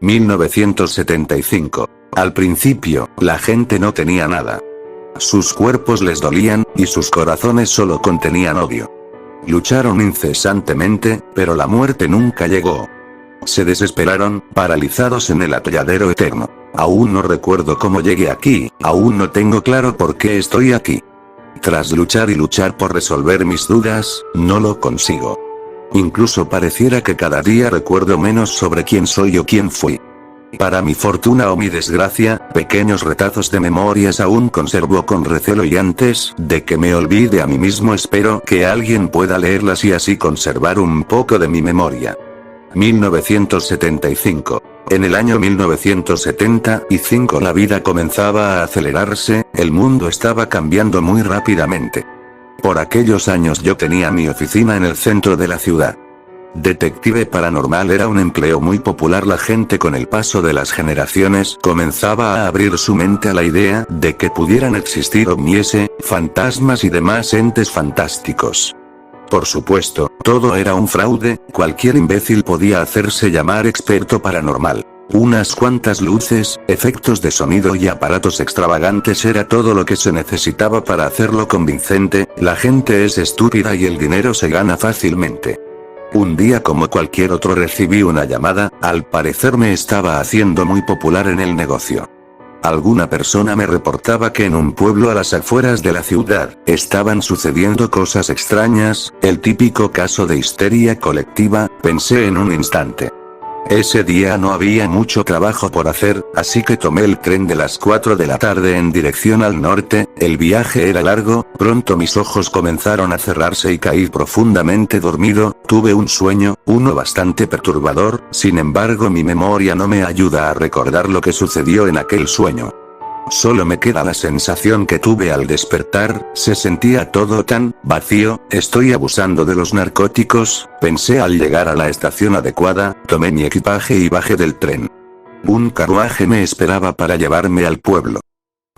1975. Al principio, la gente no tenía nada. Sus cuerpos les dolían, y sus corazones solo contenían odio. Lucharon incesantemente, pero la muerte nunca llegó. Se desesperaron, paralizados en el atolladero eterno. Aún no recuerdo cómo llegué aquí, aún no tengo claro por qué estoy aquí. Tras luchar y luchar por resolver mis dudas, no lo consigo. Incluso pareciera que cada día recuerdo menos sobre quién soy o quién fui. Para mi fortuna o mi desgracia, pequeños retazos de memorias aún conservo con recelo y antes de que me olvide a mí mismo espero que alguien pueda leerlas y así conservar un poco de mi memoria. 1975. En el año 1975 la vida comenzaba a acelerarse, el mundo estaba cambiando muy rápidamente. Por aquellos años yo tenía mi oficina en el centro de la ciudad. Detective paranormal era un empleo muy popular. La gente con el paso de las generaciones comenzaba a abrir su mente a la idea de que pudieran existir ovnis, fantasmas y demás entes fantásticos. Por supuesto, todo era un fraude, cualquier imbécil podía hacerse llamar experto paranormal. Unas cuantas luces, efectos de sonido y aparatos extravagantes era todo lo que se necesitaba para hacerlo convincente. La gente es estúpida y el dinero se gana fácilmente. Un día como cualquier otro recibí una llamada, al parecer me estaba haciendo muy popular en el negocio. Alguna persona me reportaba que en un pueblo a las afueras de la ciudad, estaban sucediendo cosas extrañas, el típico caso de histeria colectiva, pensé en un instante. Ese día no había mucho trabajo por hacer, así que tomé el tren de las 4 de la tarde en dirección al norte. El viaje era largo, pronto mis ojos comenzaron a cerrarse y caí profundamente dormido. Tuve un sueño, uno bastante perturbador, sin embargo mi memoria no me ayuda a recordar lo que sucedió en aquel sueño. Solo me queda la sensación que tuve al despertar, se sentía todo tan vacío. Estoy abusando de los narcóticos, pensé al llegar a la estación adecuada, tomé mi equipaje y bajé del tren. Un carruaje me esperaba para llevarme al pueblo.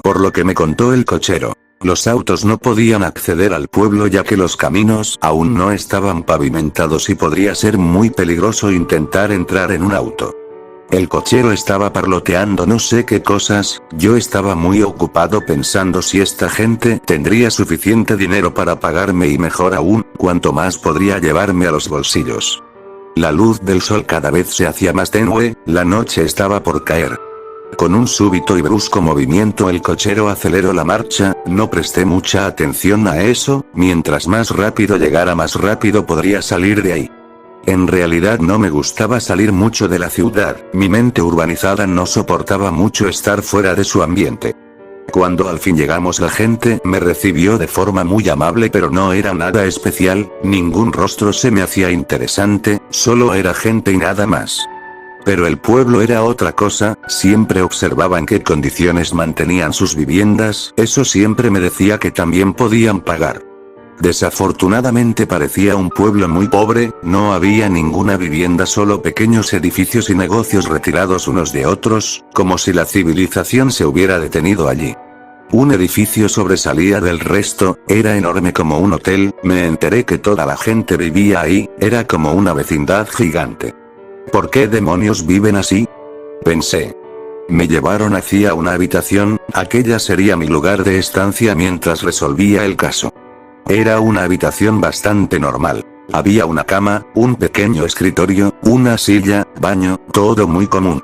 Por lo que me contó el cochero, los autos no podían acceder al pueblo ya que los caminos aún no estaban pavimentados y podría ser muy peligroso intentar entrar en un auto. El cochero estaba parloteando no sé qué cosas, yo estaba muy ocupado pensando si esta gente tendría suficiente dinero para pagarme y mejor aún, cuánto más podría llevarme a los bolsillos. La luz del sol cada vez se hacía más tenue, la noche estaba por caer. Con un súbito y brusco movimiento el cochero aceleró la marcha, no presté mucha atención a eso, mientras más rápido llegara más rápido podría salir de ahí. En realidad no me gustaba salir mucho de la ciudad, mi mente urbanizada no soportaba mucho estar fuera de su ambiente. Cuando al fin llegamos la gente me recibió de forma muy amable pero no era nada especial, ningún rostro se me hacía interesante, solo era gente y nada más. Pero el pueblo era otra cosa, siempre observaba en qué condiciones mantenían sus viviendas, eso siempre me decía que también podían pagar. Desafortunadamente parecía un pueblo muy pobre, no había ninguna vivienda, solo pequeños edificios y negocios retirados unos de otros, como si la civilización se hubiera detenido allí. Un edificio sobresalía del resto, era enorme como un hotel, me enteré que toda la gente vivía ahí, era como una vecindad gigante. ¿Por qué demonios viven así? Pensé. Me llevaron hacia una habitación, aquella sería mi lugar de estancia mientras resolvía el caso. Era una habitación bastante normal. Había una cama, un pequeño escritorio, una silla, baño, todo muy común.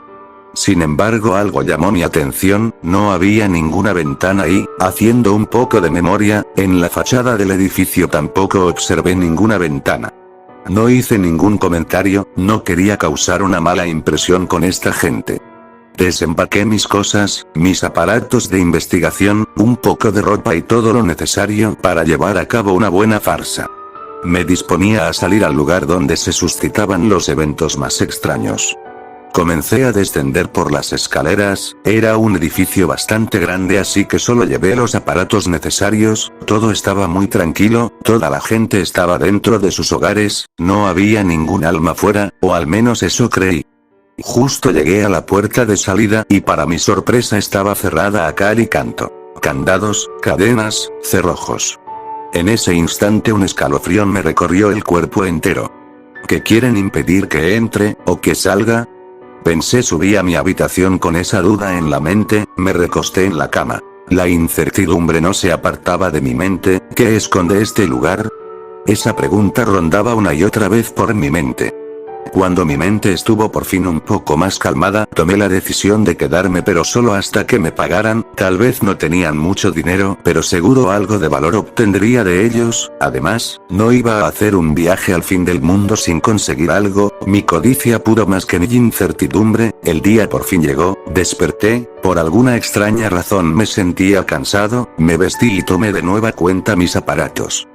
Sin embargo algo llamó mi atención, no había ninguna ventana y, haciendo un poco de memoria, en la fachada del edificio tampoco observé ninguna ventana. No hice ningún comentario, no quería causar una mala impresión con esta gente. Desempaqué mis cosas, mis aparatos de investigación, un poco de ropa y todo lo necesario para llevar a cabo una buena farsa. Me disponía a salir al lugar donde se suscitaban los eventos más extraños. Comencé a descender por las escaleras, era un edificio bastante grande así que solo llevé los aparatos necesarios, todo estaba muy tranquilo, toda la gente estaba dentro de sus hogares, no había ningún alma fuera, o al menos eso creí. Justo llegué a la puerta de salida y para mi sorpresa estaba cerrada a cal y canto. Candados, cadenas, cerrojos. En ese instante un escalofrío me recorrió el cuerpo entero. ¿Que quieren impedir que entre, o que salga? Pensé, subí a mi habitación con esa duda en la mente, me recosté en la cama. La incertidumbre no se apartaba de mi mente. ¿Qué esconde este lugar? Esa pregunta rondaba una y otra vez por mi mente. Cuando mi mente estuvo por fin un poco más calmada, tomé la decisión de quedarme, pero solo hasta que me pagaran. Tal vez no tenían mucho dinero, pero seguro algo de valor obtendría de ellos. Además, no iba a hacer un viaje al fin del mundo sin conseguir algo. Mi codicia pudo más que mi incertidumbre. El día por fin llegó, desperté, por alguna extraña razón me sentía cansado, me vestí y tomé de nueva cuenta mis aparatos.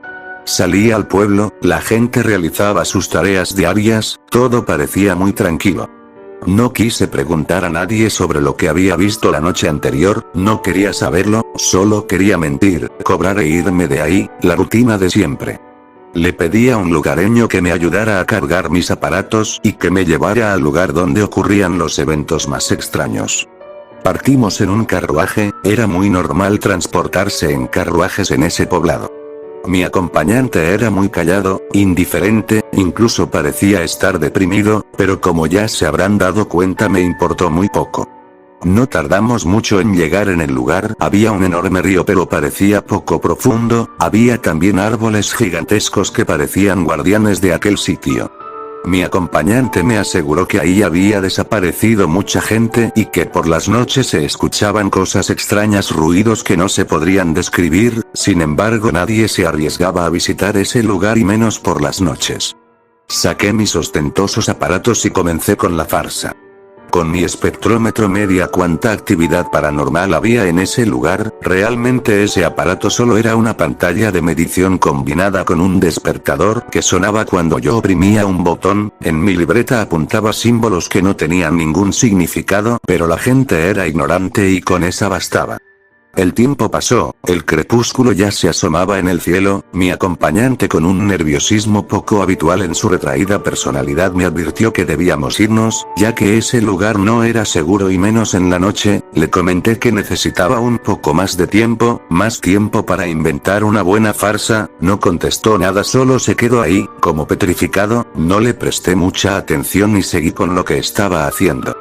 Salí al pueblo, la gente realizaba sus tareas diarias, todo parecía muy tranquilo. No quise preguntar a nadie sobre lo que había visto la noche anterior, no quería saberlo, solo quería mentir, cobrar e irme de ahí, la rutina de siempre. Le pedí a un lugareño que me ayudara a cargar mis aparatos y que me llevara al lugar donde ocurrían los eventos más extraños. Partimos en un carruaje, era muy normal transportarse en carruajes en ese poblado. Mi acompañante era muy callado, indiferente, incluso parecía estar deprimido, pero como ya se habrán dado cuenta me importó muy poco. No tardamos mucho en llegar en el lugar, había un enorme río pero parecía poco profundo, había también árboles gigantescos que parecían guardianes de aquel sitio. Mi acompañante me aseguró que ahí había desaparecido mucha gente y que por las noches se escuchaban cosas extrañas, ruidos que no se podrían describir. Sin embargo, nadie se arriesgaba a visitar ese lugar y menos por las noches. Saqué mis ostentosos aparatos y comencé con la farsa. Con mi espectrómetro medía cuánta actividad paranormal había en ese lugar. Realmente ese aparato solo era una pantalla de medición combinada con un despertador que sonaba cuando yo oprimía un botón. En mi libreta apuntaba símbolos que no tenían ningún significado, pero la gente era ignorante y con esa bastaba. El tiempo pasó, el crepúsculo ya se asomaba en el cielo. Mi acompañante, con un nerviosismo poco habitual en su retraída personalidad, me advirtió que debíamos irnos, ya que ese lugar no era seguro y menos en la noche. Le comenté que necesitaba un poco más de tiempo, más tiempo para inventar una buena farsa. No contestó nada, solo se quedó ahí, como petrificado. No le presté mucha atención y seguí con lo que estaba haciendo.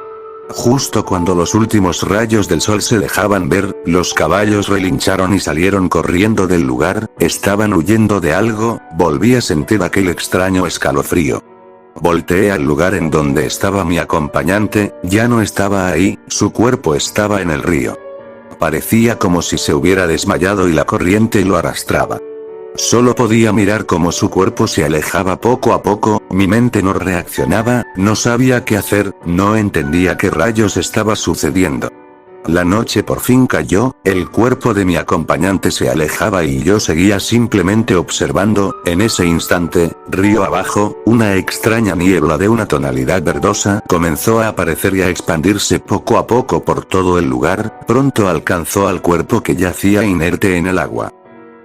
Justo cuando los últimos rayos del sol se dejaban ver, los caballos relincharon y salieron corriendo del lugar. Estaban huyendo de algo. Volví a sentir aquel extraño escalofrío. Volteé al lugar en donde estaba mi acompañante, ya no estaba ahí, su cuerpo estaba en el río. Parecía como si se hubiera desmayado y la corriente lo arrastraba. Solo podía mirar cómo su cuerpo se alejaba poco a poco. Mi mente no reaccionaba, no sabía qué hacer, no entendía qué rayos estaba sucediendo. La noche por fin cayó, el cuerpo de mi acompañante se alejaba y yo seguía simplemente observando. En ese instante, río abajo, una extraña niebla de una tonalidad verdosa comenzó a aparecer y a expandirse poco a poco por todo el lugar. Pronto alcanzó al cuerpo que yacía inerte en el agua.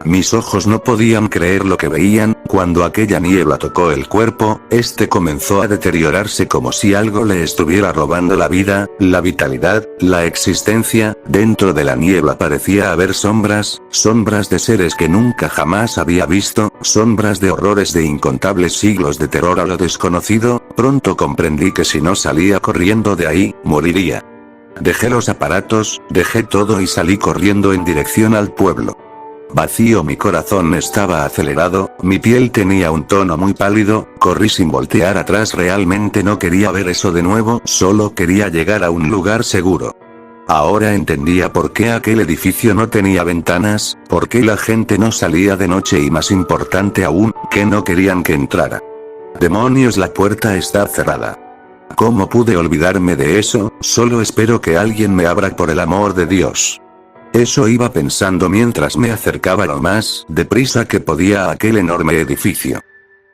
Mis ojos no podían creer lo que veían. Cuando aquella niebla tocó el cuerpo, este comenzó a deteriorarse como si algo le estuviera robando la vida, la vitalidad, la existencia. Dentro de la niebla parecía haber sombras de seres que nunca jamás había visto, sombras de horrores de incontables siglos de terror a lo desconocido. Pronto comprendí que si no salía corriendo de ahí, moriría. Dejé los aparatos, dejé todo y salí corriendo en dirección al pueblo. Vacío, mi corazón estaba acelerado, mi piel tenía un tono muy pálido, corrí sin voltear atrás. Realmente no quería ver eso de nuevo, solo quería llegar a un lugar seguro. Ahora entendía por qué aquel edificio no tenía ventanas, por qué la gente no salía de noche y, más importante aún, que no querían que entrara. Demonios, la puerta está cerrada. ¿Cómo pude olvidarme de eso? Solo espero que alguien me abra, por el amor de Dios. Eso iba pensando mientras me acercaba lo más deprisa que podía a aquel enorme edificio.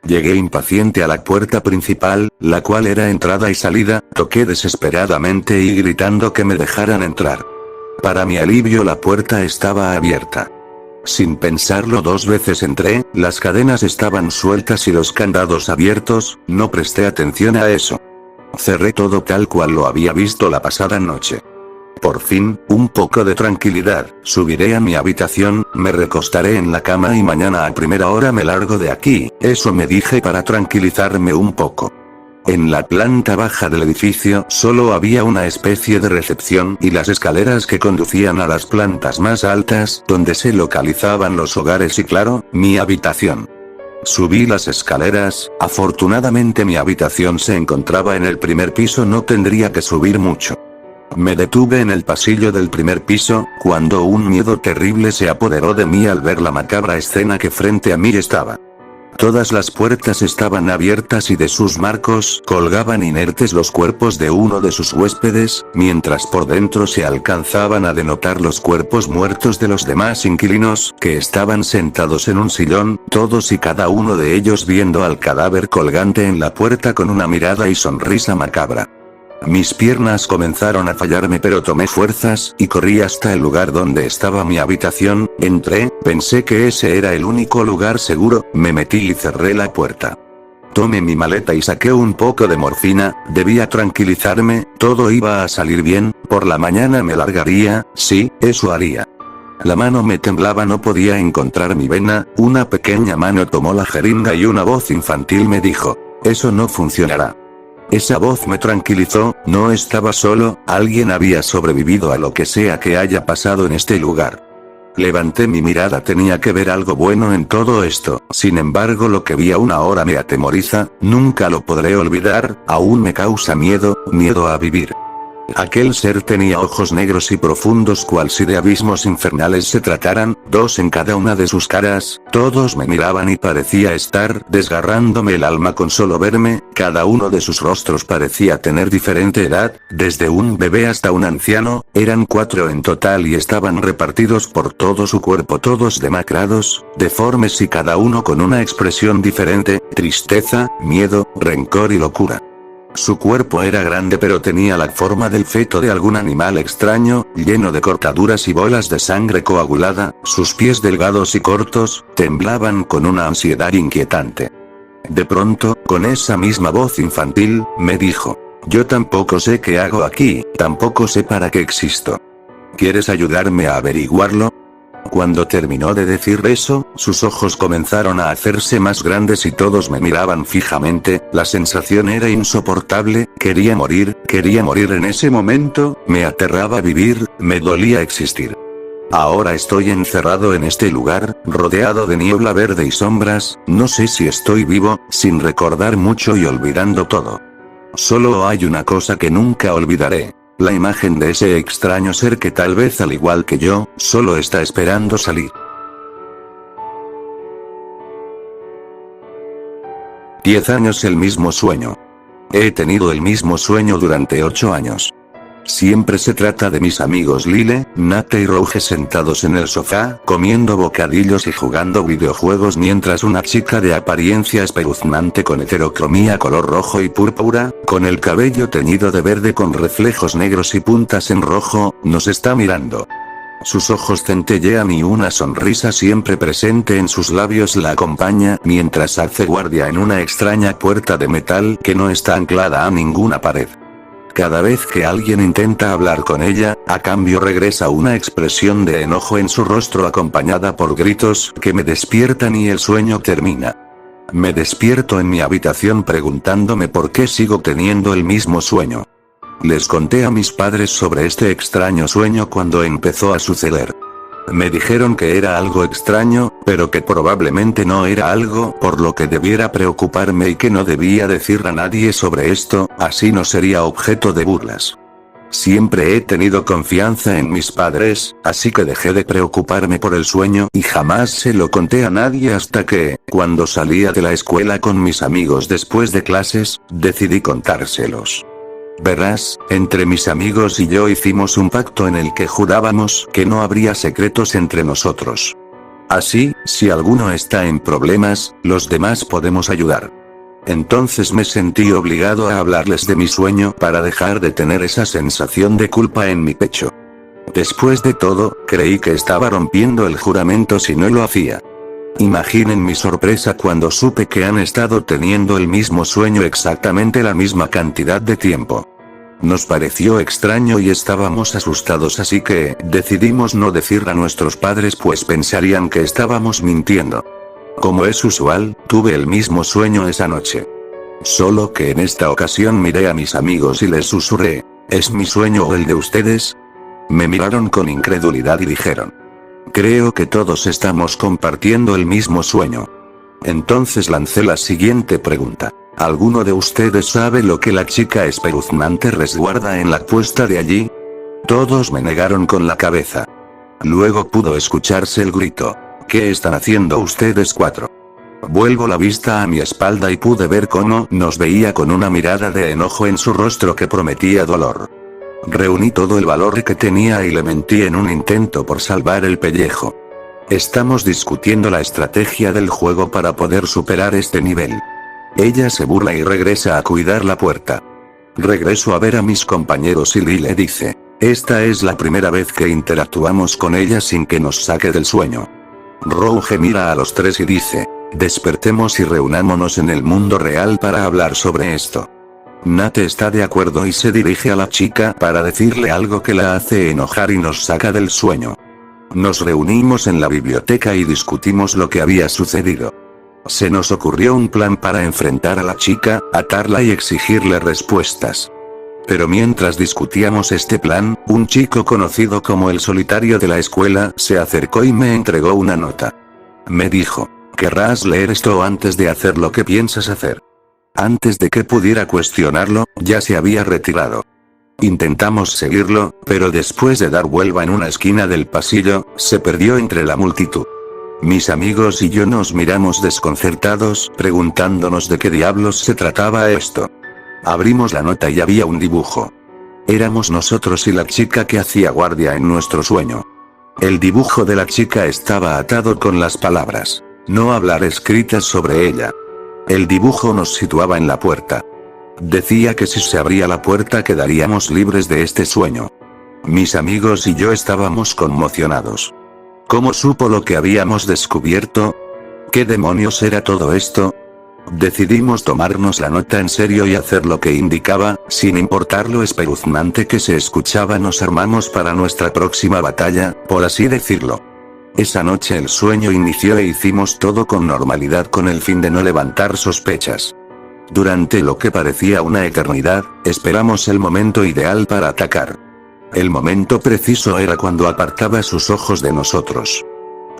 Llegué impaciente a la puerta principal, la cual era entrada y salida. Toqué desesperadamente y gritando que me dejaran entrar. Para mi alivio, la puerta estaba abierta. Sin pensarlo dos veces entré. Las cadenas estaban sueltas y los candados abiertos. No presté atención a eso. Cerré todo tal cual lo había visto la pasada noche. Por fin, un poco de tranquilidad. Subiré a mi habitación, me recostaré en la cama y mañana a primera hora me largo de aquí. Eso me dije para tranquilizarme un poco. En la planta baja del edificio solo había una especie de recepción y las escaleras que conducían a las plantas más altas, donde se localizaban los hogares y claro, mi habitación. Subí las escaleras, afortunadamente mi habitación se encontraba en el primer piso, no tendría que subir mucho. Me detuve en el pasillo del primer piso, cuando un miedo terrible se apoderó de mí al ver la macabra escena que frente a mí estaba. Todas las puertas estaban abiertas y de sus marcos colgaban inertes los cuerpos de uno de sus huéspedes, mientras por dentro se alcanzaban a denotar los cuerpos muertos de los demás inquilinos, que estaban sentados en un sillón, todos y cada uno de ellos viendo al cadáver colgante en la puerta con una mirada y sonrisa macabra. Mis piernas comenzaron a fallarme, pero tomé fuerzas y corrí hasta el lugar donde estaba mi habitación. Entré, pensé que ese era el único lugar seguro, me metí y cerré la puerta. Tomé mi maleta y saqué un poco de morfina, debía tranquilizarme, todo iba a salir bien, por la mañana me largaría, sí, eso haría. La mano me temblaba, no podía encontrar mi vena, una pequeña mano tomó la jeringa y una voz infantil me dijo: eso no funcionará. Esa voz me tranquilizó, no estaba solo, alguien había sobrevivido a lo que sea que haya pasado en este lugar. Levanté mi mirada, tenía que ver algo bueno en todo esto, sin embargo lo que vi aún ahora me atemoriza, nunca lo podré olvidar, aún me causa miedo, miedo a vivir. Aquel ser tenía ojos negros y profundos cual si de abismos infernales se trataran, dos en cada una de sus caras, todos me miraban y parecía estar desgarrándome el alma con solo verme, cada uno de sus rostros parecía tener diferente edad, desde un bebé hasta un anciano, eran 4 en total y estaban repartidos por todo su cuerpo, todos demacrados, deformes y cada uno con una expresión diferente, tristeza, miedo, rencor y locura. Su cuerpo era grande pero tenía la forma del feto de algún animal extraño, lleno de cortaduras y bolas de sangre coagulada, sus pies delgados y cortos, temblaban con una ansiedad inquietante. De pronto, con esa misma voz infantil, me dijo: yo tampoco sé qué hago aquí, tampoco sé para qué existo. ¿Quieres ayudarme a averiguarlo? Cuando terminó de decir eso, sus ojos comenzaron a hacerse más grandes y todos me miraban fijamente, la sensación era insoportable, quería morir en ese momento, me aterraba vivir, me dolía existir. Ahora estoy encerrado en este lugar, rodeado de niebla verde y sombras, no sé si estoy vivo, sin recordar mucho y olvidando todo. Solo hay una cosa que nunca olvidaré. La imagen de ese extraño ser que tal vez al igual que yo, solo está esperando salir. 10 años el mismo sueño. He tenido el mismo sueño durante 8 años. Siempre se trata de mis amigos Lyle, Nate y Rouge sentados en el sofá, comiendo bocadillos y jugando videojuegos mientras una chica de apariencia espeluznante con heterocromía color rojo y púrpura, con el cabello teñido de verde con reflejos negros y puntas en rojo, nos está mirando. Sus ojos centellean y una sonrisa siempre presente en sus labios la acompaña mientras hace guardia en una extraña puerta de metal que no está anclada a ninguna pared. Cada vez que alguien intenta hablar con ella, a cambio regresa una expresión de enojo en su rostro acompañada por gritos que me despiertan y el sueño termina. Me despierto en mi habitación preguntándome por qué sigo teniendo el mismo sueño. Les conté a mis padres sobre este extraño sueño cuando empezó a suceder. Me dijeron que era algo extraño, pero que probablemente no era algo por lo que debiera preocuparme y que no debía decir a nadie sobre esto, así no sería objeto de burlas. Siempre he tenido confianza en mis padres, así que dejé de preocuparme por el sueño y jamás se lo conté a nadie hasta que, cuando salía de la escuela con mis amigos después de clases, decidí contárselos. Verás, entre mis amigos y yo hicimos un pacto en el que jurábamos que no habría secretos entre nosotros. Así, si alguno está en problemas, los demás podemos ayudar. Entonces me sentí obligado a hablarles de mi sueño para dejar de tener esa sensación de culpa en mi pecho. Después de todo, creí que estaba rompiendo el juramento si no lo hacía. Imaginen mi sorpresa cuando supe que han estado teniendo el mismo sueño exactamente la misma cantidad de tiempo. Nos pareció extraño y estábamos asustados, así que decidimos no decir a nuestros padres pues pensarían que estábamos mintiendo. Como es usual, tuve el mismo sueño esa noche. Solo que en esta ocasión miré a mis amigos y les susurré, ¿es mi sueño o el de ustedes? Me miraron con incredulidad y dijeron, creo que todos estamos compartiendo el mismo sueño. Entonces lancé la siguiente pregunta. ¿Alguno de ustedes sabe lo que la chica espeluznante resguarda en la puesta de allí? Todos me negaron con la cabeza. Luego pudo escucharse el grito. ¿Qué están haciendo ustedes cuatro? Vuelvo la vista a mi espalda y pude ver cómo nos veía con una mirada de enojo en su rostro que prometía dolor. Reuní todo el valor que tenía y le mentí en un intento por salvar el pellejo. Estamos discutiendo la estrategia del juego para poder superar este nivel. Ella se burla y regresa a cuidar la puerta. Regreso a ver a mis compañeros y Lee le dice, esta es la primera vez que interactuamos con ella sin que nos saque del sueño. Rouge mira a los tres y dice, despertemos y reunámonos en el mundo real para hablar sobre esto. Nate está de acuerdo y se dirige a la chica para decirle algo que la hace enojar y nos saca del sueño. Nos reunimos en la biblioteca y discutimos lo que había sucedido. Se nos ocurrió un plan para enfrentar a la chica, atarla y exigirle respuestas. Pero mientras discutíamos este plan, un chico conocido como el solitario de la escuela se acercó y me entregó una nota. Me dijo, ¿querrás leer esto antes de hacer lo que piensas hacer? Antes de que pudiera cuestionarlo, ya se había retirado. Intentamos seguirlo, pero después de dar vuelta en una esquina del pasillo, se perdió entre la multitud. Mis amigos y yo nos miramos desconcertados, preguntándonos de qué diablos se trataba esto. Abrimos la nota y había un dibujo. Éramos nosotros y la chica que hacía guardia en nuestro sueño. El dibujo de la chica estaba atado con las palabras, no hablar escritas sobre ella. El dibujo nos situaba en la puerta. Decía que si se abría la puerta quedaríamos libres de este sueño. Mis amigos y yo estábamos conmocionados. ¿Cómo supo lo que habíamos descubierto? ¿Qué demonios era todo esto? Decidimos tomarnos la nota en serio y hacer lo que indicaba, sin importar lo espeluznante que se escuchaba. Nos armamos para nuestra próxima batalla, por así decirlo. Esa noche el sueño inició e hicimos todo con normalidad con el fin de no levantar sospechas. Durante lo que parecía una eternidad, esperamos el momento ideal para atacar. El momento preciso era cuando apartaba sus ojos de nosotros.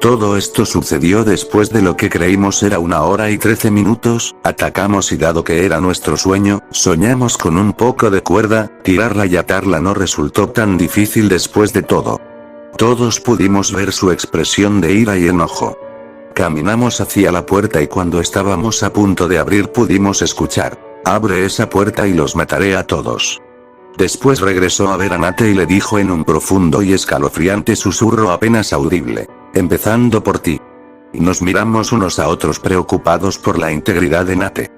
Todo esto sucedió después de lo que creímos era 1 hora y 13 minutos, atacamos y dado que era nuestro sueño, soñamos con un poco de cuerda, tirarla y atarla no resultó tan difícil después de todo. Todos pudimos ver su expresión de ira y enojo. Caminamos hacia la puerta y cuando estábamos a punto de abrir pudimos escuchar, abre esa puerta y los mataré a todos. Después regresó a ver a Nate y le dijo en un profundo y escalofriante susurro apenas audible, empezando por ti. Nos miramos unos a otros preocupados por la integridad de Nate.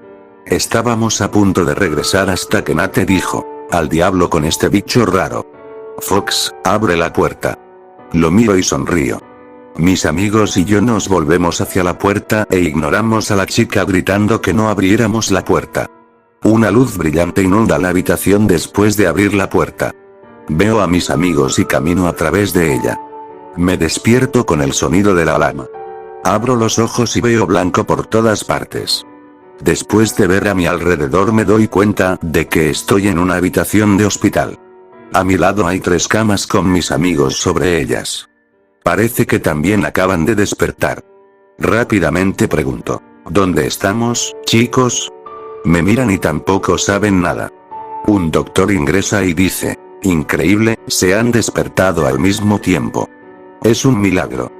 Estábamos a punto de regresar hasta que Nate dijo, al diablo con este bicho raro. Fox, abre la puerta. Lo miro y sonrío. Mis amigos y yo nos volvemos hacia la puerta e ignoramos a la chica gritando que no abriéramos la puerta. Una luz brillante inunda la habitación después de abrir la puerta. Veo a mis amigos y camino a través de ella. Me despierto con el sonido de la alarma. Abro los ojos y veo blanco por todas partes. Después de ver a mi alrededor me doy cuenta de que estoy en una habitación de hospital. A mi lado hay 3 camas con mis amigos sobre ellas. Parece que también acaban de despertar. Rápidamente pregunto, ¿dónde estamos, chicos? Me miran y tampoco saben nada. Un doctor ingresa y dice, increíble, se han despertado al mismo tiempo. Es un milagro.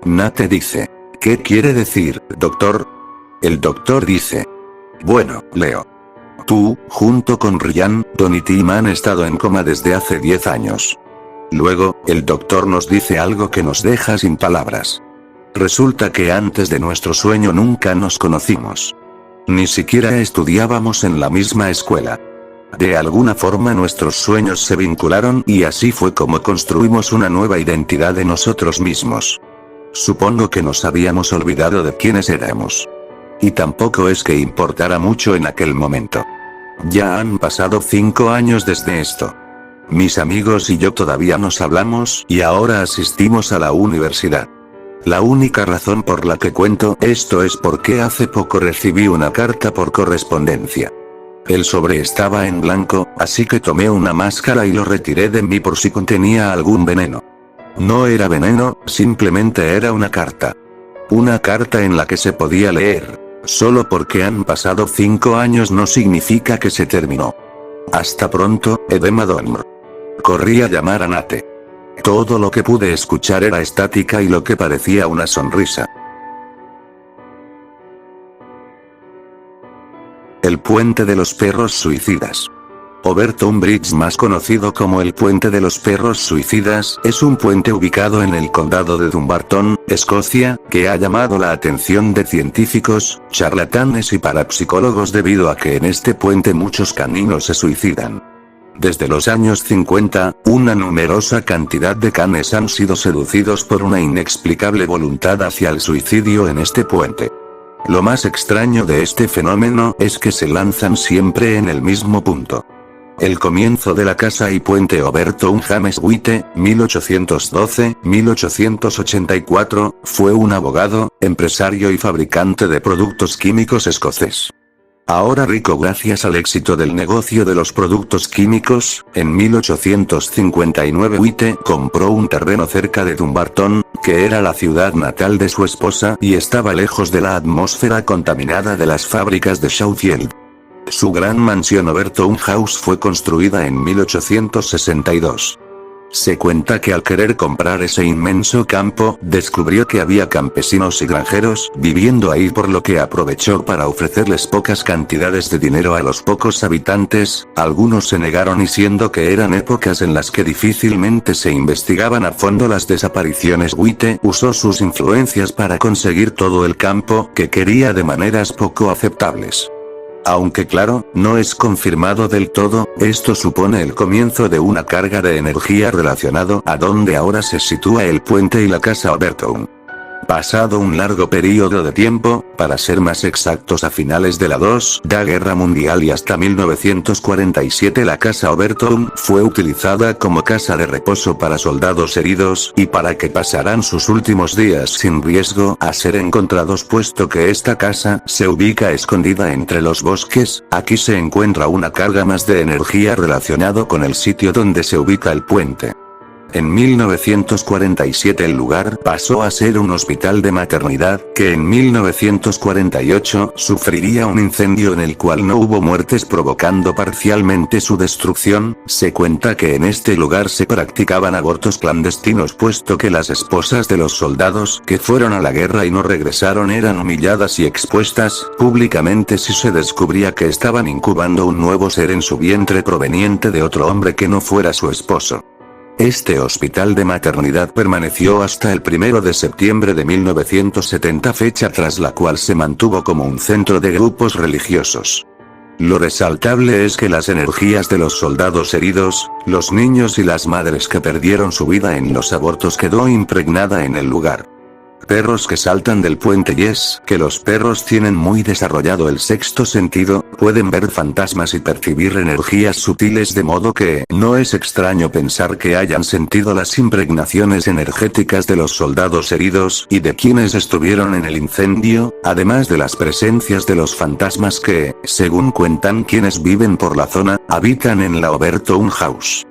Nate dice, ¿qué quiere decir, doctor? El doctor dice, bueno, Leo. Tú, junto con Ryan, Don y Tim han estado en coma desde hace 10 años. Luego, el doctor nos dice algo que nos deja sin palabras. Resulta que antes de nuestro sueño nunca nos conocimos. Ni siquiera estudiábamos en la misma escuela. De alguna forma nuestros sueños se vincularon y así fue como construimos una nueva identidad de nosotros mismos. Supongo que nos habíamos olvidado de quiénes éramos. Y tampoco es que importara mucho en aquel momento. Ya han pasado 5 años desde esto. Mis amigos y yo todavía nos hablamos y ahora asistimos a la universidad. La única razón por la que cuento esto es porque hace poco recibí una carta por correspondencia. El sobre estaba en blanco, así que tomé una máscara y lo retiré de mí por si contenía algún veneno. No era veneno, simplemente era una carta. Una carta en la que se podía leer: solo porque han pasado 5 años no significa que se terminó. Hasta pronto, Edema Donmr. Corrí a llamar a Nate. Todo lo que pude escuchar era estática y lo que parecía una sonrisa. El puente de los perros suicidas. Overtoun Bridge, más conocido como el puente de los perros suicidas, es un puente ubicado en el condado de Dumbarton, Escocia, que ha llamado la atención de científicos, charlatanes y parapsicólogos debido a que en este puente muchos caninos se suicidan. Desde los años 50, una numerosa cantidad de canes han sido seducidos por una inexplicable voluntad hacia el suicidio en este puente. Lo más extraño de este fenómeno es que se lanzan siempre en el mismo punto. El comienzo de la casa y puente Overtoun James White, 1812-1884, fue un abogado, empresario y fabricante de productos químicos escocés. Ahora rico gracias al éxito del negocio de los productos químicos, en 1859 White compró un terreno cerca de Dumbarton, que era la ciudad natal de su esposa y estaba lejos de la atmósfera contaminada de las fábricas de Shawfield. Su gran mansión Overtoun House fue construida en 1862. Se cuenta que al querer comprar ese inmenso campo, descubrió que había campesinos y granjeros viviendo ahí, por lo que aprovechó para ofrecerles pocas cantidades de dinero a los pocos habitantes. Algunos se negaron, y siendo que eran épocas en las que difícilmente se investigaban a fondo las desapariciones, White usó sus influencias para conseguir todo el campo que quería de maneras poco aceptables. Aunque claro, no es confirmado del todo, esto supone el comienzo de una carga de energía relacionado a donde ahora se sitúa el puente y la casa Overtoun. Pasado un largo periodo de tiempo, para ser más exactos a finales de la Segunda Guerra Mundial y hasta 1947, la casa Overtoun fue utilizada como casa de reposo para soldados heridos y para que pasaran sus últimos días sin riesgo a ser encontrados, puesto que esta casa se ubica escondida entre los bosques. Aquí se encuentra una carga más de energía relacionado con el sitio donde se ubica el puente. En 1947 el lugar pasó a ser un hospital de maternidad, que en 1948 sufriría un incendio en el cual no hubo muertes, provocando parcialmente su destrucción. Se cuenta que en este lugar se practicaban abortos clandestinos, puesto que las esposas de los soldados que fueron a la guerra y no regresaron eran humilladas y expuestas públicamente si se descubría que estaban incubando un nuevo ser en su vientre proveniente de otro hombre que no fuera su esposo. Este hospital de maternidad permaneció hasta el 1 de septiembre de 1970, fecha tras la cual se mantuvo como un centro de grupos religiosos. Lo resaltable es que las energías de los soldados heridos, los niños y las madres que perdieron su vida en los abortos quedó impregnada en el lugar. Perros que saltan del puente. Y es que los perros tienen muy desarrollado el sexto sentido, pueden ver fantasmas y percibir energías sutiles, de modo que no es extraño pensar que hayan sentido las impregnaciones energéticas de los soldados heridos y de quienes estuvieron en el incendio, además de las presencias de los fantasmas que, según cuentan quienes viven por la zona, habitan en la Overtoun House.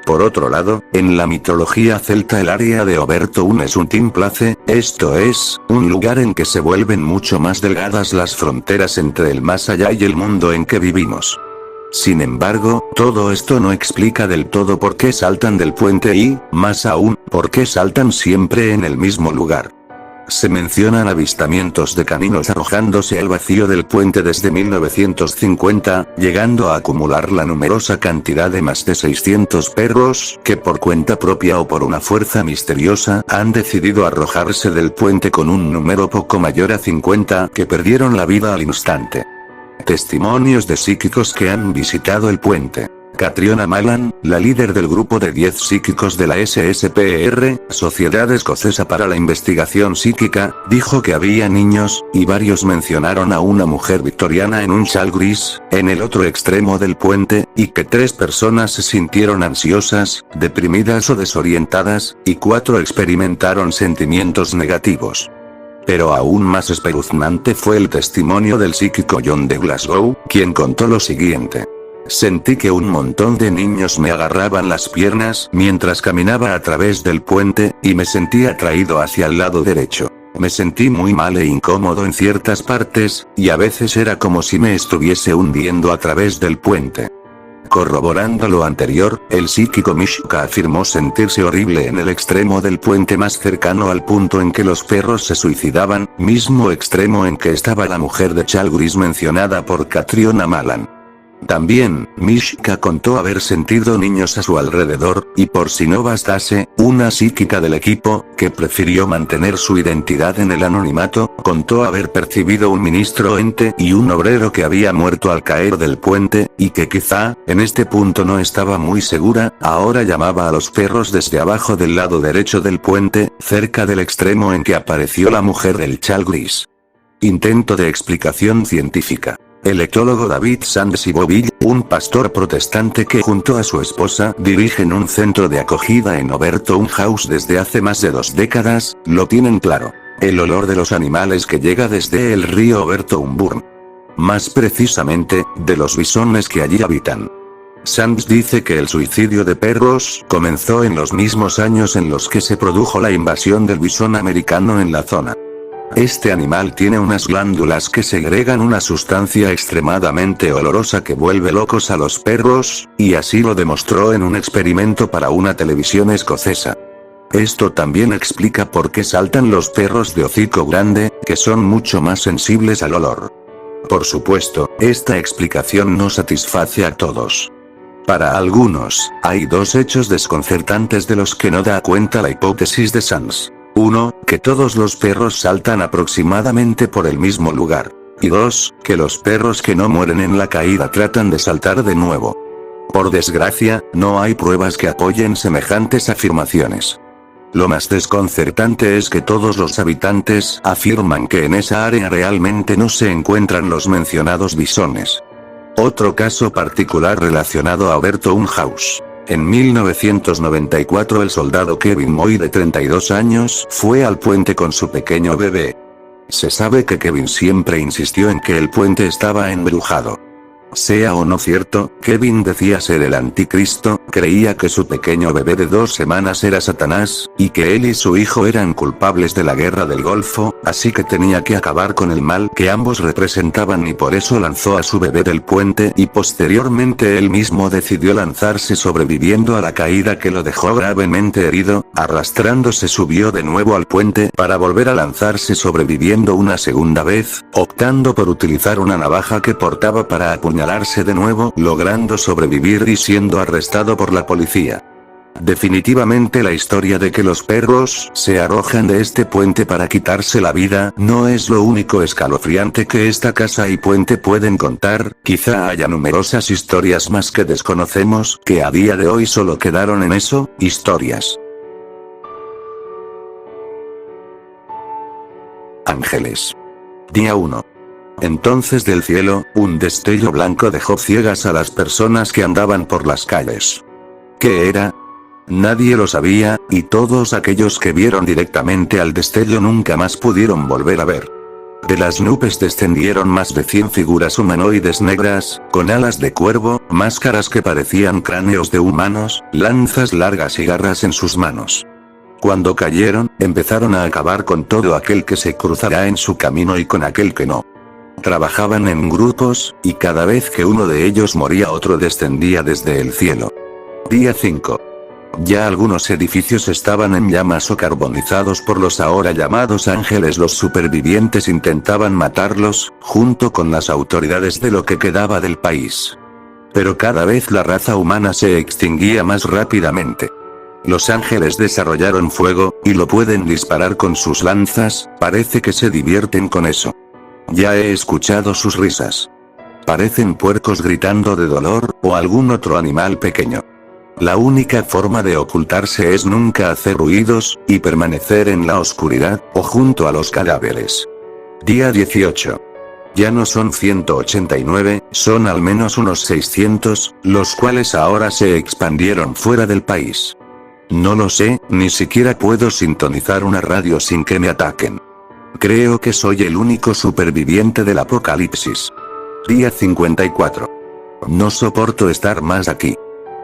Por otro lado, en la mitología celta el área de Overtoun es un team place, esto es, un lugar en que se vuelven mucho más delgadas las fronteras entre el más allá y el mundo en que vivimos. Sin embargo, todo esto no explica del todo por qué saltan del puente y, más aún, por qué saltan siempre en el mismo lugar. Se mencionan avistamientos de caninos arrojándose al vacío del puente desde 1950, llegando a acumular la numerosa cantidad de más de 600 perros, que por cuenta propia o por una fuerza misteriosa, han decidido arrojarse del puente, con un número poco mayor a 50 que perdieron la vida al instante. Testimonios de psíquicos que han visitado el puente. Catriona Malan, la líder del grupo de 10 psíquicos de la SSPR, Sociedad Escocesa para la Investigación Psíquica, dijo que había niños, y varios mencionaron a una mujer victoriana en un chal gris, en el otro extremo del puente, y que 3 personas se sintieron ansiosas, deprimidas o desorientadas, y 4 experimentaron sentimientos negativos. Pero aún más espeluznante fue el testimonio del psíquico John de Glasgow, quien contó lo siguiente. Sentí que un montón de niños me agarraban las piernas mientras caminaba a través del puente, y me sentí atraído hacia el lado derecho. Me sentí muy mal e incómodo en ciertas partes, y a veces era como si me estuviese hundiendo a través del puente. Corroborando lo anterior, el psíquico Mishka afirmó sentirse horrible en el extremo del puente más cercano al punto en que los perros se suicidaban, mismo extremo en que estaba la mujer de chal gris mencionada por Catriona Malan. También, Mishka contó haber sentido niños a su alrededor, y por si no bastase, una psíquica del equipo, que prefirió mantener su identidad en el anonimato, contó haber percibido un ministro ente y un obrero que había muerto al caer del puente, y que quizá, en este punto no estaba muy segura, ahora llamaba a los perros desde abajo del lado derecho del puente, cerca del extremo en que apareció la mujer del chal gris. Intento de explicación científica. El ectólogo David Sands-Boville, un pastor protestante que junto a su esposa dirigen un centro de acogida en Overton House desde hace más de 2 décadas, lo tienen claro. El olor de los animales que llega desde el río Overton Burn. Más precisamente, de los bisones que allí habitan. Sands dice que el suicidio de perros comenzó en los mismos años en los que se produjo la invasión del bisón americano en la zona. Este animal tiene unas glándulas que segregan una sustancia extremadamente olorosa que vuelve locos a los perros, y así lo demostró en un experimento para una televisión escocesa. Esto también explica por qué saltan los perros de hocico grande, que son mucho más sensibles al olor. Por supuesto, esta explicación no satisface a todos. Para algunos, hay 2 hechos desconcertantes de los que no da cuenta la hipótesis de Sands. 1, que todos los perros saltan aproximadamente por el mismo lugar. Y 2, que los perros que no mueren en la caída tratan de saltar de nuevo. Por desgracia, no hay pruebas que apoyen semejantes afirmaciones. Lo más desconcertante es que todos los habitantes afirman que en esa área realmente no se encuentran los mencionados bisones. Otro caso particular relacionado a Overton House. En 1994 el soldado Kevin Moy de 32 años fue al puente con su pequeño bebé. Se sabe que Kevin siempre insistió en que el puente estaba embrujado. Sea o no cierto, Kevin decía ser el anticristo, creía que su pequeño bebé de 2 semanas era Satanás, y que él y su hijo eran culpables de la guerra del Golfo, así que tenía que acabar con el mal que ambos representaban y por eso lanzó a su bebé del puente y posteriormente él mismo decidió lanzarse sobreviviendo a la caída que lo dejó gravemente herido, arrastrándose subió de nuevo al puente para volver a lanzarse sobreviviendo una segunda vez, optando por utilizar una navaja que portaba para apuñalarse de nuevo, logrando sobrevivir y siendo arrestado por la policía. Definitivamente la historia de que los perros se arrojan de este puente para quitarse la vida no es lo único escalofriante que esta casa y puente pueden contar, quizá haya numerosas historias más que desconocemos, que a día de hoy solo quedaron en eso, historias. Ángeles. Día 1. Entonces del cielo, un destello blanco dejó ciegas a las personas que andaban por las calles. ¿Qué era? Nadie lo sabía, y todos aquellos que vieron directamente al destello nunca más pudieron volver a ver. De las nubes descendieron más de 100 figuras humanoides negras, con alas de cuervo, máscaras que parecían cráneos de humanos, lanzas largas y garras en sus manos. Cuando cayeron, empezaron a acabar con todo aquel que se cruzará en su camino y con aquel que no. Trabajaban en grupos, y cada vez que uno de ellos moría otro descendía desde el cielo. Día 5. Ya algunos edificios estaban en llamas o carbonizados por los ahora llamados ángeles. Los supervivientes intentaban matarlos, junto con las autoridades de lo que quedaba del país. Pero cada vez la raza humana se extinguía más rápidamente. Los ángeles desarrollaron fuego, y lo pueden disparar con sus lanzas, parece que se divierten con eso. Ya he escuchado sus risas. Parecen puercos gritando de dolor, o algún otro animal pequeño. La única forma de ocultarse es nunca hacer ruidos, y permanecer en la oscuridad, o junto a los cadáveres. Día 18. Ya no son 189, son al menos unos 600, los cuales ahora se expandieron fuera del país. No lo sé, ni siquiera puedo sintonizar una radio sin que me ataquen. Creo que soy el único superviviente del apocalipsis. Día 54. No soporto estar más aquí.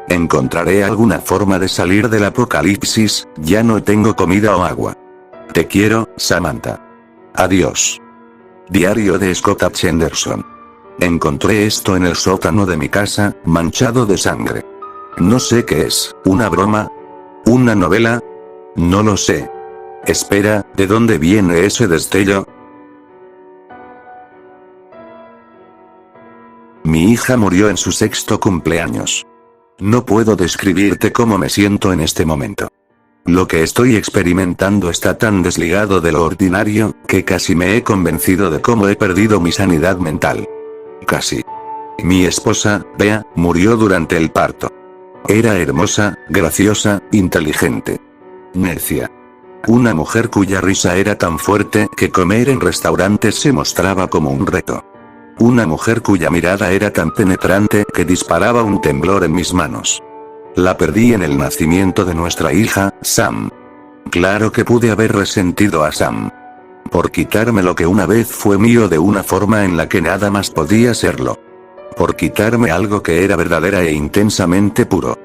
Encontraré alguna forma de salir del apocalipsis, ya no tengo comida o agua. Te quiero, Samantha. Adiós. Diario de Scott H. Henderson. Encontré esto en el sótano de mi casa, manchado de sangre. No sé qué es, ¿una broma? ¿Una novela? No lo sé. Espera, ¿de dónde viene ese destello? Mi hija murió en su 6º cumpleaños. No puedo describirte cómo me siento en este momento. Lo que estoy experimentando está tan desligado de lo ordinario, que casi me he convencido de cómo he perdido mi sanidad mental. Casi. Mi esposa, Bea, murió durante el parto. Era hermosa, graciosa, inteligente. Necia. Una mujer cuya risa era tan fuerte que comer en restaurantes se mostraba como un reto. Una mujer cuya mirada era tan penetrante que disparaba un temblor en mis manos. La perdí en el nacimiento de nuestra hija, Sam. Claro que pude haber resentido a Sam. Por quitarme lo que una vez fue mío de una forma en la que nada más podía serlo. Por quitarme algo que era verdadera e intensamente puro.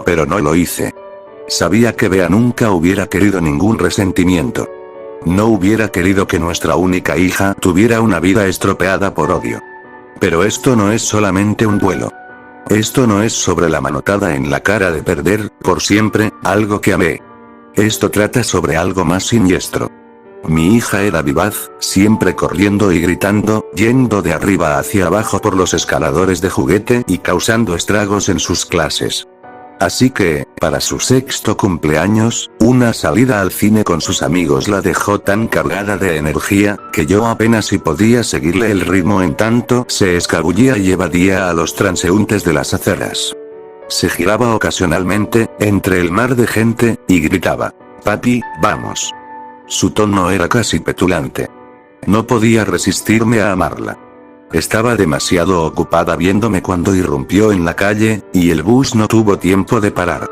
Pero no lo hice. Sabía que Bea nunca hubiera querido ningún resentimiento. No hubiera querido que nuestra única hija tuviera una vida estropeada por odio. Pero esto no es solamente un duelo. Esto no es sobre la manotada en la cara de perder, por siempre, algo que amé. Esto trata sobre algo más siniestro. Mi hija era vivaz, siempre corriendo y gritando, yendo de arriba hacia abajo por los escaladores de juguete y causando estragos en sus clases. Así que, para su 6º cumpleaños, una salida al cine con sus amigos la dejó tan cargada de energía, que yo apenas si podía seguirle el ritmo en tanto se escabullía y evadía a los transeúntes de las aceras. Se giraba ocasionalmente, entre el mar de gente, y gritaba: «Papi, vamos». Su tono era casi petulante. No podía resistirme a amarla. Estaba demasiado ocupada viéndome cuando irrumpió en la calle, y el bus no tuvo tiempo de parar.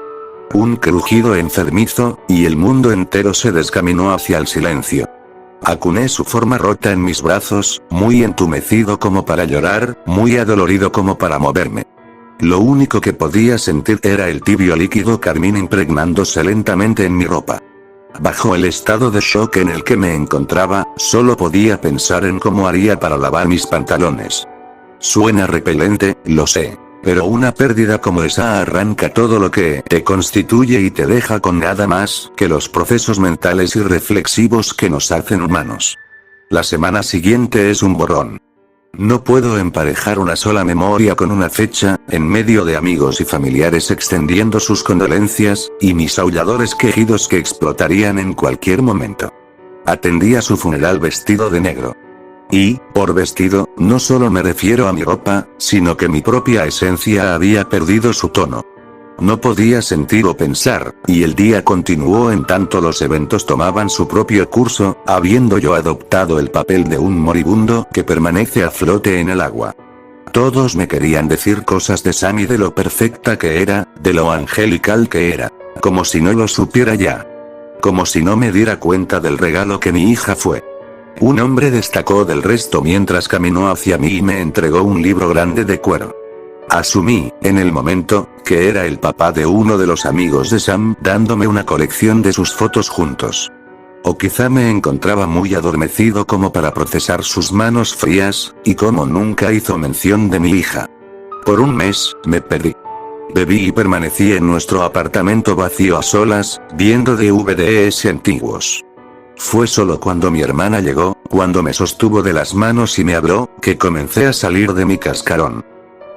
Un crujido enfermizo, y el mundo entero se descaminó hacia el silencio. Acuné su forma rota en mis brazos, muy entumecido como para llorar, muy adolorido como para moverme. Lo único que podía sentir era el tibio líquido carmín impregnándose lentamente en mi ropa. Bajo el estado de shock en el que me encontraba, solo podía pensar en cómo haría para lavar mis pantalones. Suena repelente, lo sé, pero una pérdida como esa arranca todo lo que te constituye y te deja con nada más que los procesos mentales y reflexivos que nos hacen humanos. La semana siguiente es un borrón. No puedo emparejar una sola memoria con una fecha, en medio de amigos y familiares extendiendo sus condolencias, y mis aulladores quejidos que explotarían en cualquier momento. Atendí a su funeral vestido de negro. Y, por vestido, no solo me refiero a mi ropa, sino que mi propia esencia había perdido su tono. No podía sentir o pensar, y el día continuó en tanto los eventos tomaban su propio curso, habiendo yo adoptado el papel de un moribundo que permanece a flote en el agua. Todos me querían decir cosas de Sam y de lo perfecta que era, de lo angelical que era, como si no lo supiera ya. Como si no me diera cuenta del regalo que mi hija fue. Un hombre destacó del resto mientras caminó hacia mí y me entregó un libro grande de cuero. Asumí, en el momento, que era el papá de uno de los amigos de Sam dándome una colección de sus fotos juntos. O quizá me encontraba muy adormecido como para procesar sus manos frías, y como nunca hizo mención de mi hija. Por un mes, me perdí. Bebí y permanecí en nuestro apartamento vacío a solas, viendo DVDs antiguos. Fue solo cuando mi hermana llegó, cuando me sostuvo de las manos y me habló, que comencé a salir de mi cascarón.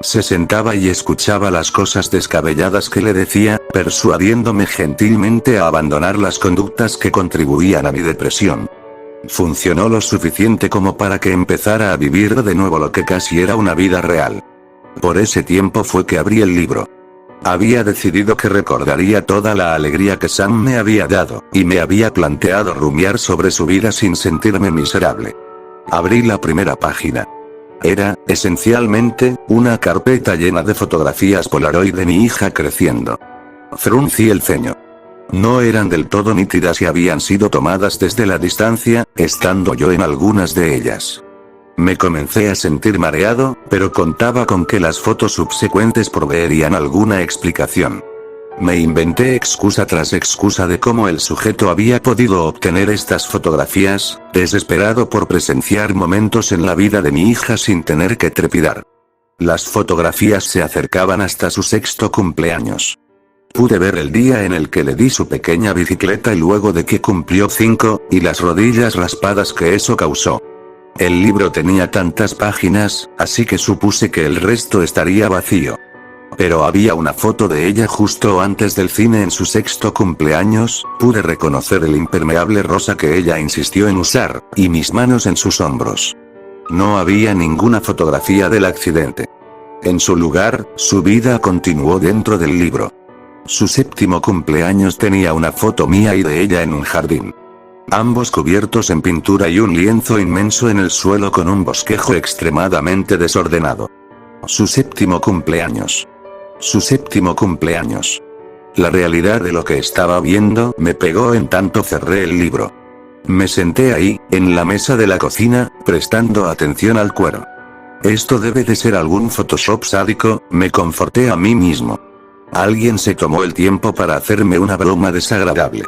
Se sentaba y escuchaba las cosas descabelladas que le decía, persuadiéndome gentilmente a abandonar las conductas que contribuían a mi depresión. Funcionó lo suficiente como para que empezara a vivir de nuevo lo que casi era una vida real. Por ese tiempo fue que abrí el libro. Había decidido que recordaría toda la alegría que Sam me había dado, y me había planteado rumiar sobre su vida sin sentirme miserable. Abrí la primera página. Era, esencialmente, una carpeta llena de fotografías Polaroid de mi hija creciendo. Fruncí el ceño. No eran del todo nítidas y habían sido tomadas desde la distancia, estando yo en algunas de ellas. Me comencé a sentir mareado, pero contaba con que las fotos subsecuentes proveerían alguna explicación. Me inventé excusa tras excusa de cómo el sujeto había podido obtener estas fotografías, desesperado por presenciar momentos en la vida de mi hija sin tener que trepidar. Las fotografías se acercaban hasta su 6º cumpleaños. Pude ver el día en el que le di su pequeña bicicleta y luego de que cumplió 5, y las rodillas raspadas que eso causó. El libro tenía tantas páginas, así que supuse que el resto estaría vacío. Pero había una foto de ella justo antes del cine en su 6º cumpleaños, pude reconocer el impermeable rosa que ella insistió en usar, y mis manos en sus hombros. No había ninguna fotografía del accidente. En su lugar, su vida continuó dentro del libro. Su 7º cumpleaños tenía una foto mía y de ella en un jardín. Ambos cubiertos en pintura y un lienzo inmenso en el suelo con un bosquejo extremadamente desordenado. Su 7º cumpleaños. Su 7º cumpleaños. La realidad de lo que estaba viendo me pegó en tanto cerré el libro. Me senté ahí, en la mesa de la cocina, prestando atención al cuero. Esto debe de ser algún Photoshop sádico, me conforté a mí mismo. Alguien se tomó el tiempo para hacerme una broma desagradable.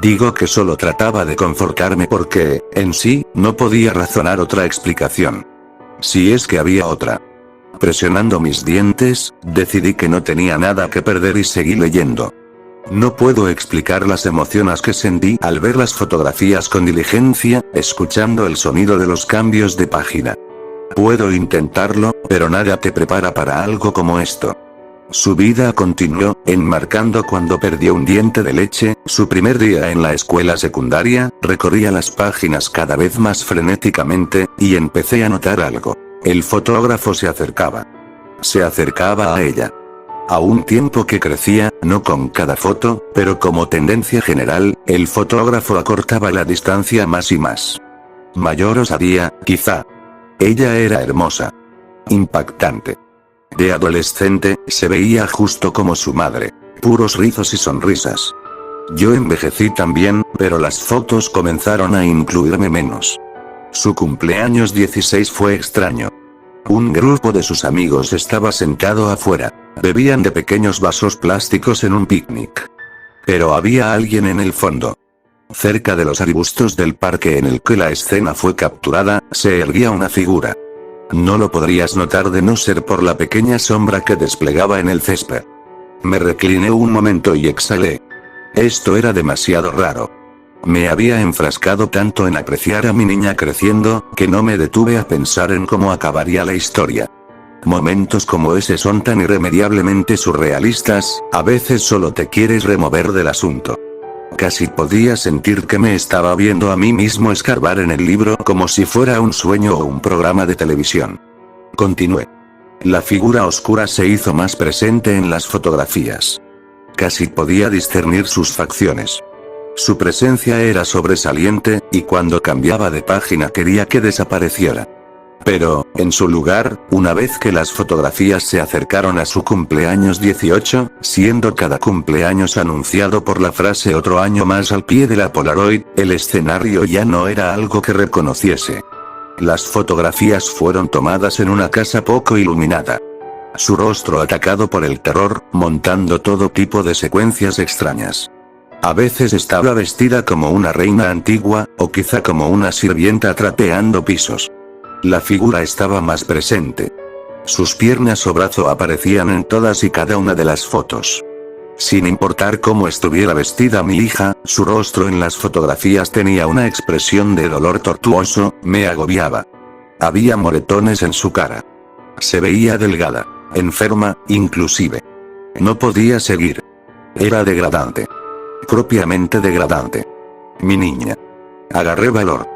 Digo que solo trataba de confortarme porque, en sí, no podía razonar otra explicación. Si es que había otra. Presionando mis dientes, decidí que no tenía nada que perder y seguí leyendo. No puedo explicar las emociones que sentí al ver las fotografías con diligencia, escuchando el sonido de los cambios de página. Puedo intentarlo, pero nada te prepara para algo como esto. Su vida continuó, enmarcando cuando perdió un diente de leche, su primer día en la escuela secundaria, recorría las páginas cada vez más frenéticamente, y empecé a notar algo. El fotógrafo se acercaba. Se acercaba a ella. A un tiempo que crecía, no con cada foto, pero como tendencia general, el fotógrafo acortaba la distancia más y más. Mayor osadía, quizá. Ella era hermosa. Impactante. De adolescente, se veía justo como su madre. Puros rizos y sonrisas. Yo envejecí también, pero las fotos comenzaron a incluirme menos. Su cumpleaños 16 fue extraño. Un grupo de sus amigos estaba sentado afuera. Bebían de pequeños vasos plásticos en un picnic. Pero había alguien en el fondo. Cerca de los arbustos del parque en el que la escena fue capturada, se erguía una figura. No lo podrías notar de no ser por la pequeña sombra que desplegaba en el césped. Me recliné un momento y exhalé. Esto era demasiado raro. Me había enfrascado tanto en apreciar a mi niña creciendo, que no me detuve a pensar en cómo acabaría la historia. Momentos como ese son tan irremediablemente surrealistas, a veces solo te quieres remover del asunto. Casi podía sentir que me estaba viendo a mí mismo escarbar en el libro como si fuera un sueño o un programa de televisión. Continué. La figura oscura se hizo más presente en las fotografías. Casi podía discernir sus facciones. Su presencia era sobresaliente, y cuando cambiaba de página quería que desapareciera. Pero, en su lugar, una vez que las fotografías se acercaron a su cumpleaños 18, siendo cada cumpleaños anunciado por la frase otro año más al pie de la Polaroid, el escenario ya no era algo que reconociese. Las fotografías fueron tomadas en una casa poco iluminada. Su rostro atacado por el terror, montando todo tipo de secuencias extrañas. A veces estaba vestida como una reina antigua, o quizá como una sirvienta trapeando pisos. La figura estaba más presente. Sus piernas o brazo aparecían en todas y cada una de las fotos. Sin importar cómo estuviera vestida mi hija, su rostro en las fotografías tenía una expresión de dolor tortuoso, me agobiaba. Había moretones en su cara. Se veía delgada, enferma, inclusive. No podía seguir. Era degradante. Propiamente degradante. Mi niña. Agarré valor.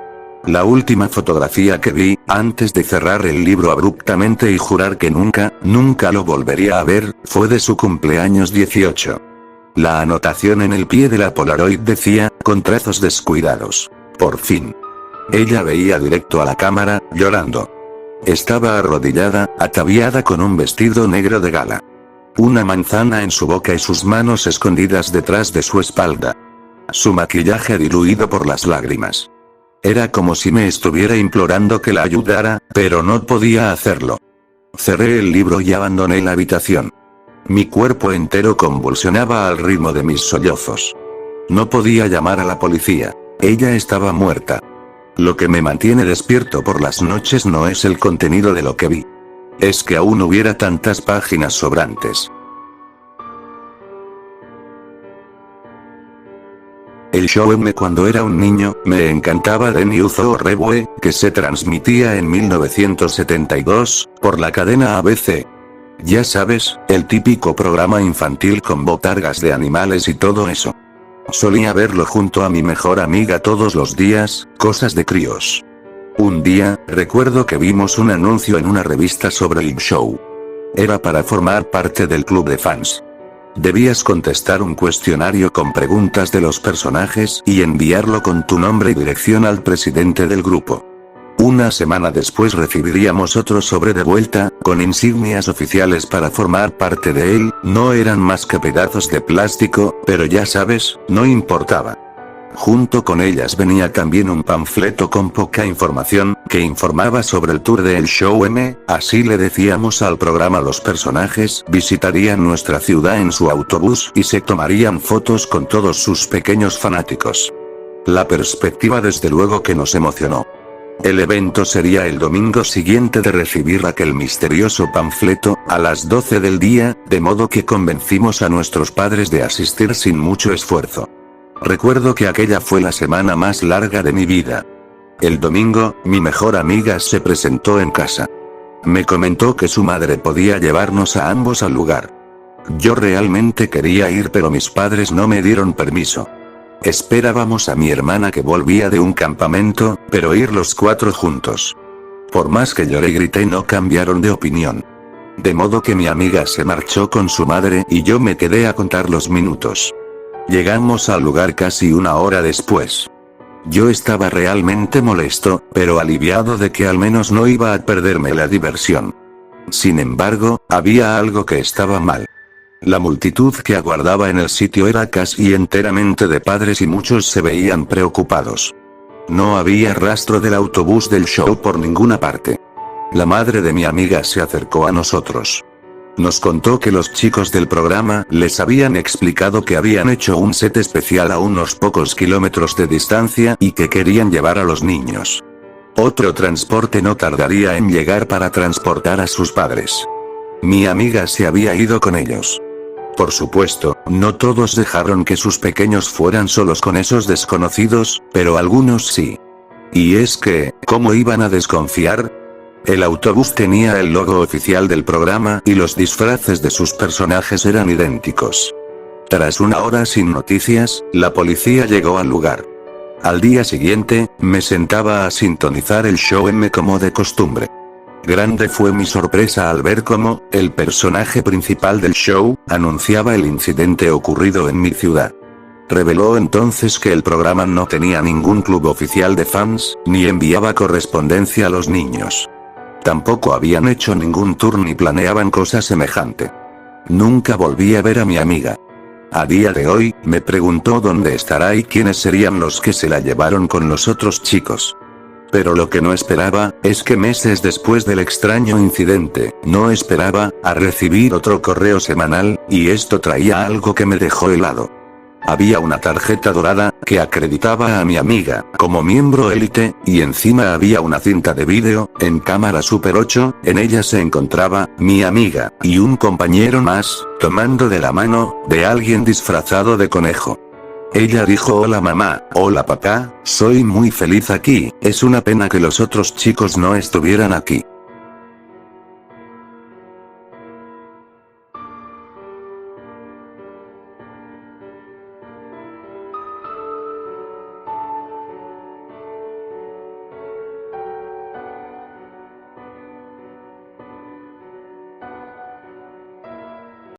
La última fotografía que vi, antes de cerrar el libro abruptamente y jurar que nunca, nunca lo volvería a ver, fue de su cumpleaños 18. La anotación en el pie de la Polaroid decía, con trazos descuidados: por fin. Ella veía directo a la cámara, llorando. Estaba arrodillada, ataviada con un vestido negro de gala. Una manzana en su boca y sus manos escondidas detrás de su espalda. Su maquillaje diluido por las lágrimas. Era como si me estuviera implorando que la ayudara, pero no podía hacerlo. Cerré el libro y abandoné la habitación. Mi cuerpo entero convulsionaba al ritmo de mis sollozos. No podía llamar a la policía. Ella estaba muerta. Lo que me mantiene despierto por las noches no es el contenido de lo que vi. Es que aún hubiera tantas páginas sobrantes. El show M cuando era un niño, me encantaba de Newzo Revue, que se transmitía en 1972, por la cadena ABC. Ya sabes, el típico programa infantil con botargas de animales y todo eso. Solía verlo junto a mi mejor amiga todos los días, cosas de críos. Un día, recuerdo que vimos un anuncio en una revista sobre el show. Era para formar parte del club de fans. Debías contestar un cuestionario con preguntas de los personajes y enviarlo con tu nombre y dirección al presidente del grupo. Una semana después recibiríamos otro sobre de vuelta, con insignias oficiales para formar parte de él. No eran más que pedazos de plástico, pero ya sabes, no importaba. Junto con ellas venía también un panfleto con poca información, que informaba sobre el tour del show M, así le decíamos al programa. Los personajes visitarían nuestra ciudad en su autobús y se tomarían fotos con todos sus pequeños fanáticos. La perspectiva desde luego que nos emocionó. El evento sería el domingo siguiente de recibir aquel misterioso panfleto, a las 12 del día, de modo que convencimos a nuestros padres de asistir sin mucho esfuerzo. Recuerdo que aquella fue la semana más larga de mi vida. El domingo, mi mejor amiga se presentó en casa. Me comentó que su madre podía llevarnos a ambos al lugar. Yo realmente quería ir, pero mis padres no me dieron permiso. Esperábamos a mi hermana que volvía de un campamento, pero ir los cuatro juntos. Por más que lloré y grité, no cambiaron de opinión. De modo que mi amiga se marchó con su madre y yo me quedé a contar los minutos. Llegamos al lugar casi una hora después. Yo estaba realmente molesto, pero aliviado de que al menos no iba a perderme la diversión. Sin embargo, había algo que estaba mal. La multitud que aguardaba en el sitio era casi enteramente de padres y muchos se veían preocupados. No había rastro del autobús del show por ninguna parte. La madre de mi amiga se acercó a nosotros. Nos contó que los chicos del programa les habían explicado que habían hecho un set especial a unos pocos kilómetros de distancia y que querían llevar a los niños. Otro transporte no tardaría en llegar para transportar a sus padres. Mi amiga se había ido con ellos. Por supuesto, no todos dejaron que sus pequeños fueran solos con esos desconocidos, pero algunos sí. Y es que, ¿cómo iban a desconfiar? El autobús tenía el logo oficial del programa y los disfraces de sus personajes eran idénticos. Tras una hora sin noticias, la policía llegó al lugar. Al día siguiente, me sentaba a sintonizar el show M como de costumbre. Grande fue mi sorpresa al ver cómo, el personaje principal del show, anunciaba el incidente ocurrido en mi ciudad. Reveló entonces que el programa no tenía ningún club oficial de fans, ni enviaba correspondencia a los niños. Tampoco habían hecho ningún tour ni planeaban cosa semejante. Nunca volví a ver a mi amiga. A día de hoy, me preguntó dónde estará y quiénes serían los que se la llevaron con los otros chicos. Pero lo que no esperaba, es que meses después del extraño incidente, no esperaba, a recibir otro correo semanal, y esto traía algo que me dejó helado. Había una tarjeta dorada, que acreditaba a mi amiga, como miembro élite, y encima había una cinta de vídeo, en cámara Super 8, en ella se encontraba, mi amiga, y un compañero más, tomando de la mano, de alguien disfrazado de conejo. Ella dijo: hola mamá, hola papá, soy muy feliz aquí, es una pena que los otros chicos no estuvieran aquí.